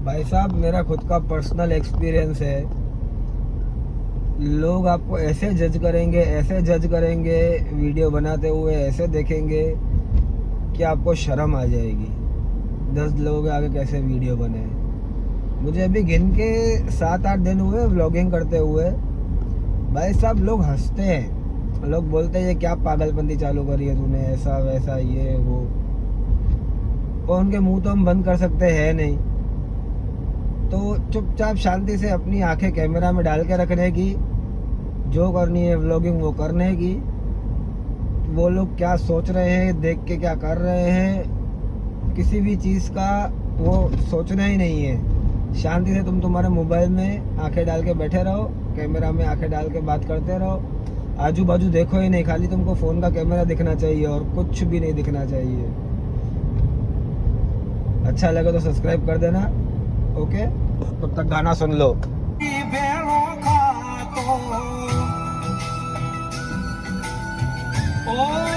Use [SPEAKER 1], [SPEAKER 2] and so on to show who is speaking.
[SPEAKER 1] भाई साहब, मेरा खुद का पर्सनल एक्सपीरियंस है। लोग आपको ऐसे जज करेंगे वीडियो बनाते हुए, ऐसे देखेंगे कि आपको शर्म आ जाएगी। 10 लोगों के आगे कैसे वीडियो बने। मुझे अभी गिन के 7-8 दिन हुए व्लॉगिंग करते हुए। भाई साहब, लोग हंसते हैं, लोग बोलते हैं ये क्या पागलपंती चालू करी है तूने, ऐसा वैसा ये वो। और उनके मुंह तो हम बंद कर सकते हैं नहीं, तो चुपचाप शांति से अपनी आंखें कैमरा में डाल के रखने की, जो करनी है व्लॉगिंग वो करने की। वो लोग क्या सोच रहे हैं, देख के क्या कर रहे हैं, किसी भी चीज़ का वो सोचना ही नहीं है। शांति से तुम तुम्हारे मोबाइल में आंखें डाल के बैठे रहो, कैमरा में आंखें डाल के बात करते रहो। आजू बाजू देखो ही नहीं, खाली तुमको फ़ोन का कैमरा दिखना चाहिए और कुछ भी नहीं दिखना चाहिए। अच्छा लगे तो सब्सक्राइब कर देना। ओके, तब तक गाना सुन लो। ओ